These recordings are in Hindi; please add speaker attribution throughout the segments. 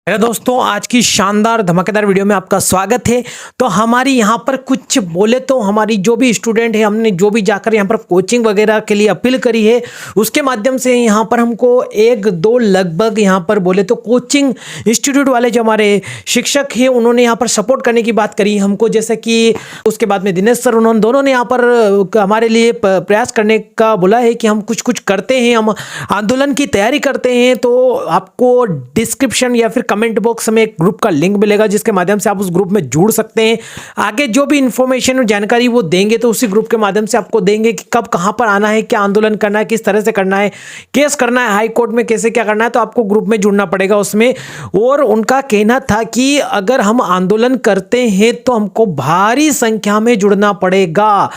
Speaker 1: हेलो दोस्तों, आज की शानदार धमाकेदार वीडियो में आपका स्वागत है। तो हमारी यहाँ पर कुछ बोले तो हमारी जो भी स्टूडेंट है, हमने जो भी जाकर यहाँ पर कोचिंग वगैरह के लिए अपील करी है, उसके माध्यम से यहाँ पर हमको एक दो लगभग यहाँ पर बोले तो कोचिंग इंस्टीट्यूट वाले जो हमारे शिक्षक हैं, उन्होंने यहाँ पर सपोर्ट करने की बात करी हमको। जैसे कि उसके बाद में दिनेश सर, उन्होंने दोनों ने यहाँ पर हमारे लिए प्रयास करने का बोला है कि हम कुछ कुछ करते हैं, हम आंदोलन की तैयारी करते हैं। तो आपको डिस्क्रिप्शन या फिर कमेंट बॉक्स में एक ग्रुप का लिंक मिलेगा, जिसके माध्यम से आप उस ग्रुप में जुड़ सकते हैं। आगे जो भी इंफॉर्मेशन और जानकारी वो देंगे तो उसी ग्रुप के माध्यम से आपको देंगे कि कब कहां पर आना है, क्या आंदोलन करना है, किस तरह से करना है, केस करना है हाई कोर्ट में, कैसे क्या करना है। तो आपको ग्रुप में जुड़ना पड़ेगा उसमें। और उनका कहना था कि अगर हम आंदोलन करते हैं तो हमको भारी संख्या में जुड़ना पड़ेगा,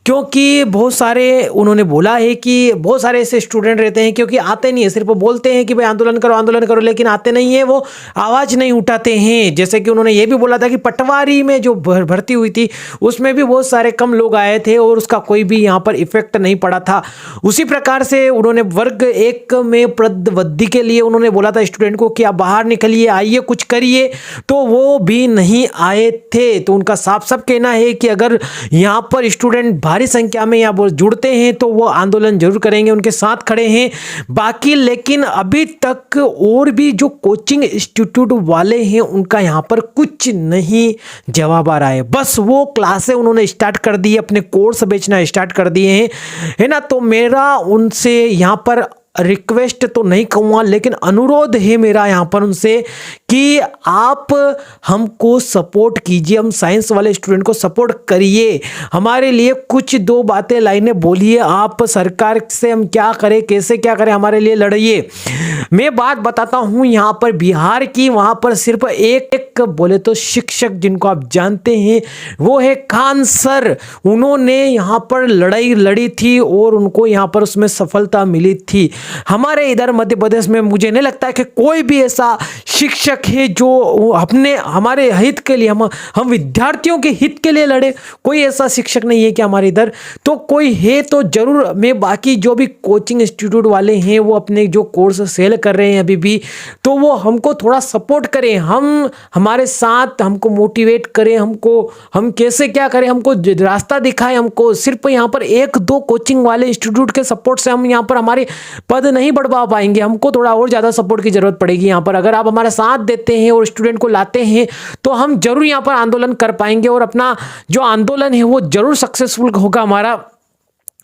Speaker 1: क्योंकि बहुत सारे उन्होंने बोला है कि बहुत सारे ऐसे स्टूडेंट रहते हैं क्योंकि आते नहीं है, सिर्फ बोलते हैं कि भाई आंदोलन करो, लेकिन आते नहीं है, वो आवाज नहीं उठाते हैं। जैसे कि उन्होंने ये भी बोला था कि पटवारी में जो भर्ती हुई थी उसमें भी बहुत सारे कम लोग आए थे और उसका कोई भी यहाँ पर इफेक्ट नहीं पड़ा था। उसी प्रकार से उन्होंने वर्ग 1 में पदवृद्धि के लिए उन्होंने बोला था स्टूडेंट को कि आप बाहर निकलिए, आइए कुछ करिए, तो वो भी नहीं आए थे। तो उनका साफ साफ कहना है कि अगर यहाँ पर स्टूडेंट भारी संख्या में यहाँ जुड़ते हैं तो वो आंदोलन जरूर करेंगे, उनके साथ खड़े हैं। बाकी लेकिन अभी तक और भी जो कोचिंग इंस्टीट्यूट वाले हैं उनका यहाँ पर कुछ नहीं जवाब आ रहा है। बस वो क्लासें उन्होंने स्टार्ट कर दी, अपने कोर्स बेचना स्टार्ट कर दिए हैं, है ना। तो मेरा उनसे यहाँ पर रिक्वेस्ट तो नहीं कहूँगा, लेकिन अनुरोध है मेरा यहाँ पर उनसे कि आप हमको सपोर्ट कीजिए, हम साइंस वाले स्टूडेंट को सपोर्ट करिए, हमारे लिए कुछ दो बातें लाइनें बोलिए। आप सरकार से हम क्या करें, कैसे क्या करें, हमारे लिए लड़िए। मैं बात बताता हूँ यहाँ पर बिहार की, वहाँ पर सिर्फ एक बोले तो शिक्षक जिनको आप जानते हैं वो है खान सर। उन्होंने यहाँ पर लड़ाई लड़ी थी और उनको यहाँ पर उसमें सफलता मिली थी। हमारे इधर मध्य प्रदेश में मुझे नहीं लगता है कि कोई भी ऐसा शिक्षक है जो अपने हमारे हित के लिए, हम विद्यार्थियों के हित के लिए लड़े। कोई ऐसा शिक्षक नहीं है कि हमारे इधर, तो कोई है तो जरूर। मैं बाकी जो भी कोचिंग इंस्टीट्यूट वाले हैं वो अपने जो कोर्स सेल कर रहे हैं अभी भी, तो वो हमको थोड़ा सपोर्ट करें, हम हमारे साथ हमको मोटिवेट करें, हम कैसे क्या करें, हमको रास्ता दिखाएं। हमको सिर्फ यहाँ पर एक दो कोचिंग वाले इंस्टीट्यूट के सपोर्ट से हम यहाँ पर हमारे पद नहीं बढ़वा पाएंगे, हमको थोड़ा और ज़्यादा सपोर्ट की जरूरत पड़ेगी यहाँ पर। अगर आप हमारा साथ देते हैं और स्टूडेंट को लाते हैं तो हम जरूर यहाँ पर आंदोलन कर पाएंगे और अपना जो आंदोलन है वो जरूर सक्सेसफुल होगा हमारा।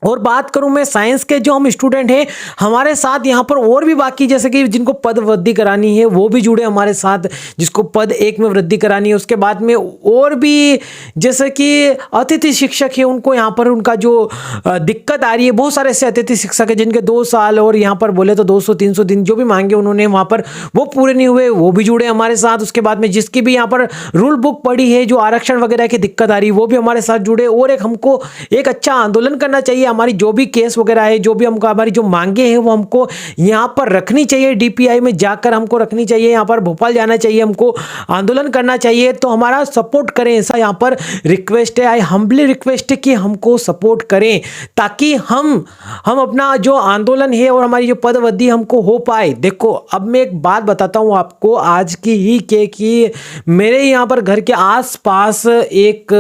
Speaker 1: और बात करूं मैं साइंस के जो हम स्टूडेंट हैं, हमारे साथ यहाँ पर और भी बाकी जैसे कि जिनको पद वृद्धि करानी है वो भी जुड़े हमारे साथ, जिसको पद 1 में वृद्धि करानी है। उसके बाद में और भी जैसे कि अतिथि शिक्षक है, उनको यहाँ पर उनका जो दिक्कत आ रही है, बहुत सारे ऐसे अतिथि शिक्षक है जिनके 2 साल और यहाँ पर बोले तो 200-300 दिन जो भी मांगे उन्होंने वहाँ पर वो पूरे नहीं हुए, वो भी जुड़े हमारे साथ। उसके बाद में जिसकी भी यहाँ पर रूल बुक पड़ी है, जो आरक्षण वगैरह की दिक्कत आ रही है, वो भी हमारे साथ जुड़े। और हमको एक अच्छा आंदोलन करना चाहिए, हमारी जो भी केस वगैरह है, जो भी हमको हमारी जो मांगे हैं वो हमको यहाँ पर रखनी चाहिए, डीपीआई में जाकर हमको रखनी चाहिए, यहाँ पर भोपाल जाना चाहिए, हमको आंदोलन करना चाहिए। तो हमारा सपोर्ट करें, ऐसा यहाँ पर रिक्वेस्ट है, आई हम्बली रिक्वेस्ट है कि हमको सपोर्ट करें ताकि हम अपना जो आंदोलन है और हमारी जो पदवृद्धि हमको हो पाए। देखो अब मैं एक बात बताता हूँ आपको आज की ही कि मेरे यहाँ पर घर के आसपास एक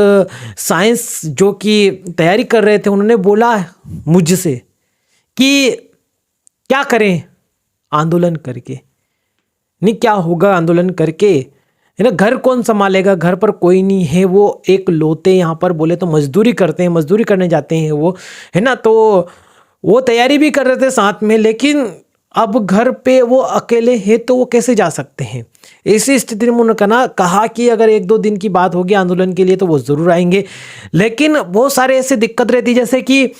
Speaker 1: साइंस जो कि तैयारी कर रहे थे, उन्होंने बोला मुझसे कि क्या करें आंदोलन करके, नहीं क्या होगा आंदोलन करके, है ना, घर कौन संभालेगा, घर पर कोई नहीं है। वो एक लोते यहाँ पर बोले तो मजदूरी करते हैं, मजदूरी करने जाते हैं वो, है ना। तो वो तैयारी भी कर रहे थे साथ में, लेकिन अब घर पे वो अकेले हैं तो वो कैसे जा सकते हैं। ऐसी स्थिति में उन्होंने कहा कि अगर 1-2 दिन की बात होगी आंदोलन के लिए तो वो ज़रूर आएंगे। लेकिन बहुत सारे ऐसे दिक्कत रहती, जैसे कि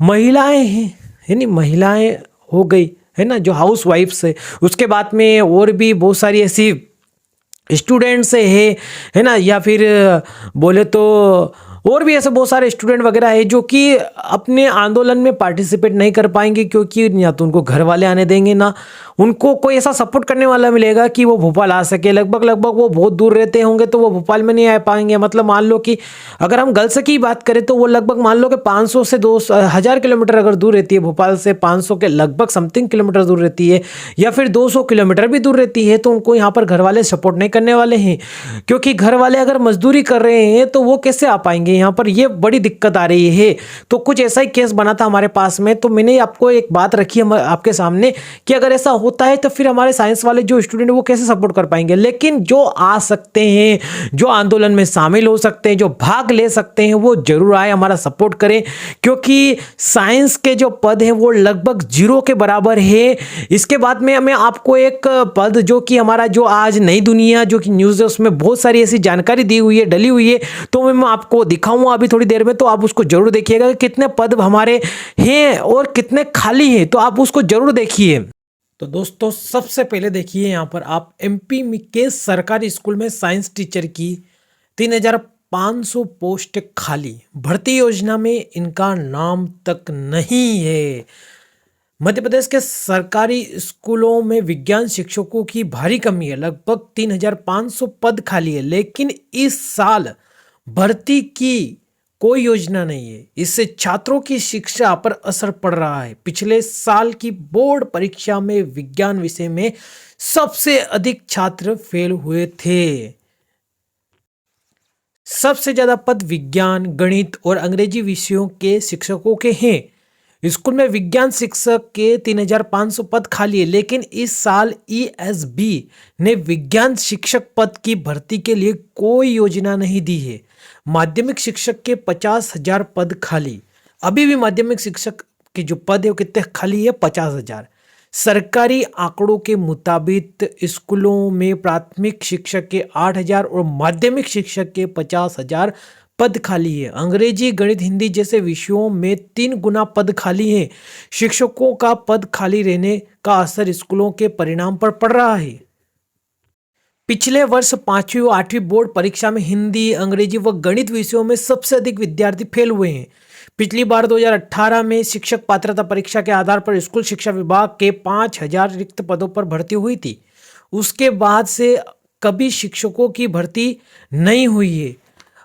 Speaker 1: महिलाएं हैं, है नहीं, महिलाएं हो गई, है ना, जो हाउस वाइफ्स है। उसके बाद में और भी बहुत सारी ऐसी स्टूडेंट्स है ना, या फिर बोले तो और भी ऐसे बहुत सारे स्टूडेंट वगैरह है जो कि अपने आंदोलन में पार्टिसिपेट नहीं कर पाएंगे, क्योंकि या तो उनको घर वाले आने देंगे ना उनको कोई ऐसा सपोर्ट करने वाला मिलेगा कि वो भोपाल आ सके। लगभग लगभग वो बहुत दूर रहते होंगे तो वो भोपाल में नहीं आ पाएंगे। मतलब मान लो कि अगर हम गर्ल्स की बात करें तो वो लगभग मान लो कि 500 से 2000 किलोमीटर अगर दूर रहती है, भोपाल से 500 के लगभग समथिंग किलोमीटर दूर रहती है, या फिर 200 किलोमीटर भी दूर रहती है, तो उनको यहाँ पर घर वाले सपोर्ट नहीं करने वाले हैं। क्योंकि घर वाले अगर मजदूरी कर रहे हैं तो वो कैसे आ पाएंगे यहाँ पर, ये बड़ी दिक्कत आ रही है। तो कुछ ऐसा ही केस बना था हमारे पास में, तो मैंने आपको एक बात रखी आपके सामने कि अगर ऐसा होता है तो फिर हमारे साइंस वाले जो स्टूडेंट वो कैसे सपोर्ट कर पाएंगे। लेकिन जो आ सकते हैं, जो आंदोलन में शामिल हो सकते हैं, जो भाग ले सकते हैं, वो जरूर आए, हमारा सपोर्ट करें। क्योंकि साइंस के जो पद हैं वो लगभग 0 के बराबर है। इसके बाद में मैं आपको एक पद जो कि हमारा जो आज नई दुनिया जो कि न्यूज़ है उसमें बहुत सारी ऐसी जानकारी दी हुई है, डली हुई है, तो मैं आपको दिखाऊंगा अभी थोड़ी देर में। तो आप उसको जरूर देखिएगा कि कितने पद हमारे हैं और कितने खाली हैं, तो आप उसको जरूर देखिए। तो दोस्तों सबसे पहले देखिए यहाँ पर आप एमपी के सरकारी स्कूल में साइंस टीचर की 3500 पोस्ट खाली, भर्ती योजना में इनका नाम तक नहीं है। मध्य प्रदेश के सरकारी स्कूलों में विज्ञान शिक्षकों की भारी कमी है, लगभग 3500 पद खाली है, लेकिन इस साल भर्ती की कोई योजना नहीं है। इससे छात्रों की शिक्षा पर असर पड़ रहा है। पिछले साल की बोर्ड परीक्षा में विज्ञान विषय में सबसे अधिक छात्र फेल हुए थे। सबसे ज्यादा पद विज्ञान, गणित और अंग्रेजी विषयों के शिक्षकों के हैं। स्कूल में विज्ञान शिक्षक के 3500 पद खाली है, लेकिन इस साल ईएसबी ने विज्ञान शिक्षक पद की भर्ती के लिए कोई योजना नहीं दी है। माध्यमिक शिक्षक के 50,000 पद खाली, अभी भी माध्यमिक शिक्षक के जो पद है वो कितने खाली है, 50,000। सरकारी आंकड़ों के मुताबिक स्कूलों में प्राथमिक शिक्षक के 8,000 और माध्यमिक शिक्षक के 50,000 पद खाली है। अंग्रेजी, गणित, हिंदी जैसे विषयों में 3 गुना पद खाली हैं। शिक्षकों का पद खाली रहने का असर स्कूलों के परिणाम पर पड़ रहा है। पिछले वर्ष 5वीं और 8वीं बोर्ड परीक्षा में हिंदी, अंग्रेजी व गणित विषयों में सबसे अधिक विद्यार्थी फेल हुए हैं। पिछली बार 2018 में शिक्षक पात्रता परीक्षा के आधार पर स्कूल शिक्षा विभाग के 5,000 रिक्त पदों पर भर्ती हुई थी। उसके बाद से कभी शिक्षकों की भर्ती नहीं हुई है।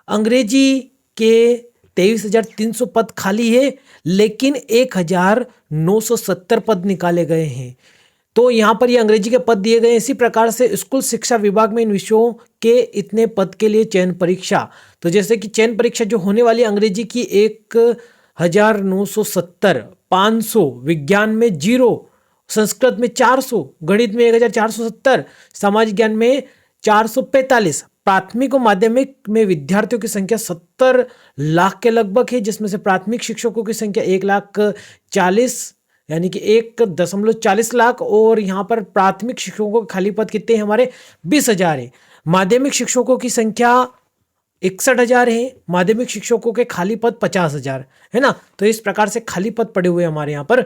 Speaker 1: अंग्रेजी के 23,300 पद खाली है, लेकिन 1,970 पद निकाले गए हैं। तो यहाँ पर ये अंग्रेजी के पद दिए गए। इसी प्रकार से स्कूल शिक्षा विभाग में इन विषयों के इतने पद के लिए चयन परीक्षा, तो जैसे कि चयन परीक्षा जो होने वाली अंग्रेजी की 1,970, 500, विज्ञान में 0, संस्कृत में 400, गणित में 1,470, सामाजिक ज्ञान में 445। प्राथमिक और माध्यमिक में विद्यार्थियों की संख्या 70 लाख के लगभग है, जिसमें से प्राथमिक शिक्षकों की संख्या 1,40,000 यानी कि 1.40 लाख, और यहाँ पर प्राथमिक शिक्षकों के खाली पद कितने हैं हमारे, 20,000 है। माध्यमिक शिक्षकों की संख्या 61,000 है, माध्यमिक शिक्षकों के खाली पद 50,000 है ना। तो इस प्रकार से खाली पद पड़े हुए हमारे यहाँ पर।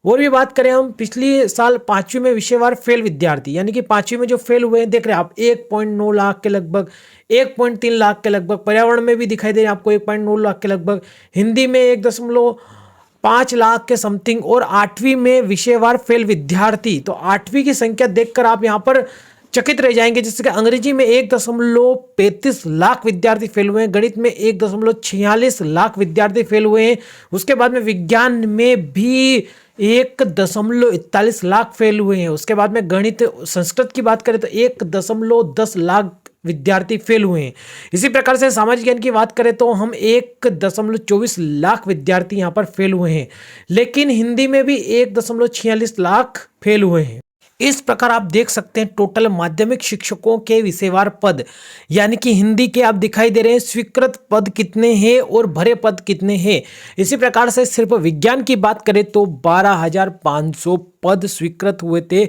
Speaker 1: और भी बात करें हम, पिछले साल 5वीं में विषयवार फेल विद्यार्थी, यानी कि 5वीं में जो फेल हुए हैं, देख रहे हैं आप 1.9 लाख के लगभग, 1.3 लाख के लगभग, पर्यावरण में भी दिखाई दे रहे हैं आपको 1.9 लाख के लगभग, हिंदी में 1.5 लाख के समथिंग, और 8वीं में विषयवार फेल विद्यार्थी। तो 8वीं की संख्या देखकर आप यहाँ पर चकित रह जाएंगे। जैसे कि अंग्रेजी में 1.35 लाख विद्यार्थी फेल हुए हैं, गणित में 1.46 लाख विद्यार्थी फेल हुए हैं। उसके बाद में विज्ञान में भी 1.41 लाख फेल हुए हैं। उसके बाद में गणित, संस्कृत की बात करें तो 1.10 लाख विद्यार्थी फेल हुए हैं। इसी प्रकार से सामाजिक ज्ञान की बात करें तो हम 1.24 लाख विद्यार्थी यहाँ पर फेल हुए हैं, लेकिन हिंदी में भी 1.46 लाख फेल हुए हैं। इस प्रकार आप देख सकते हैं टोटल माध्यमिक शिक्षकों के विषयवार पद, यानी कि हिंदी के आप दिखाई दे रहे हैं स्वीकृत पद कितने हैं और भरे पद कितने हैं। इसी प्रकार से सिर्फ विज्ञान की बात करें तो 12,500 पद स्वीकृत हुए थे,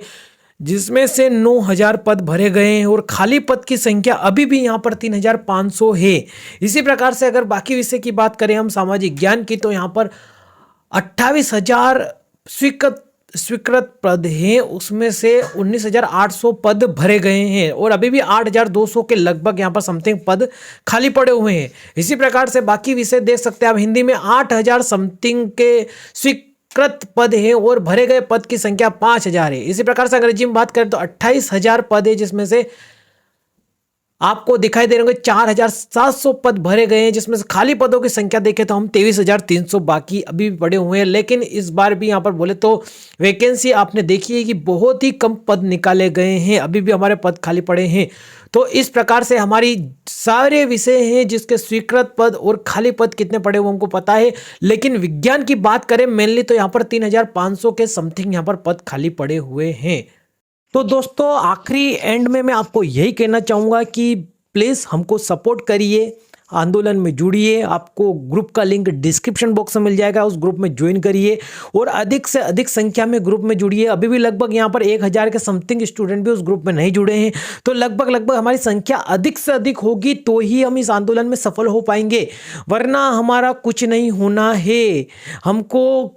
Speaker 1: जिसमें से 9,000 पद भरे गए हैं, और खाली पद की संख्या अभी भी यहाँ पर 3,500 है। इसी प्रकार से अगर बाकी विषय की बात करें हम सामाजिक ज्ञान की, तो यहाँ पर 28,000 स्वीकृत पद हैं, उसमें से 19,800 पद भरे गए हैं, और अभी भी 8,200 के लगभग यहाँ पर समथिंग पद खाली पड़े हुए हैं। इसी प्रकार से बाकी विषय देख सकते हैं आप, हिंदी में 8,000 समथिंग के स्वीकृत पद हैं और भरे गए पद की संख्या 5000 है। इसी प्रकार से अंग्रेजी में बात करें तो 28,000 पद है, जिसमें से आपको दिखाई दे रहे होंगे 4,700 पद भरे गए हैं, जिसमें से खाली पदों की संख्या देखें तो हम 23,300 बाकी अभी भी पड़े हुए हैं। लेकिन इस बार भी यहाँ पर बोले तो वैकेंसी आपने देखी है कि बहुत ही कम पद निकाले गए हैं, अभी भी हमारे पद खाली पड़े हैं। तो इस प्रकार से हमारी सारे विषय हैं जिसके स्वीकृत पद और खाली पद कितने पड़े वो हमको पता है। लेकिन विज्ञान की बात करें मेनली तो यहाँ पर 3,500 के समथिंग यहाँ पर पद खाली पड़े हुए हैं। तो दोस्तों आखिरी एंड में मैं आपको यही कहना चाहूँगा कि प्लीज़ हमको सपोर्ट करिए, आंदोलन में जुड़िए। आपको ग्रुप का लिंक डिस्क्रिप्शन बॉक्स में मिल जाएगा, उस ग्रुप में ज्वाइन करिए और अधिक से अधिक संख्या में ग्रुप में जुड़िए। अभी भी लगभग यहाँ पर 1,000 के समथिंग स्टूडेंट भी उस ग्रुप में नहीं जुड़े हैं, तो लगभग हमारी संख्या अधिक से अधिक होगी तो ही हम इस आंदोलन में सफल हो पाएंगे, वरना हमारा कुछ नहीं होना है, हमको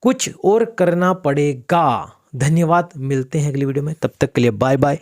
Speaker 1: कुछ और करना पड़ेगा। धन्यवाद, मिलते हैं अगली वीडियो में, तब तक के लिए बाय बाय।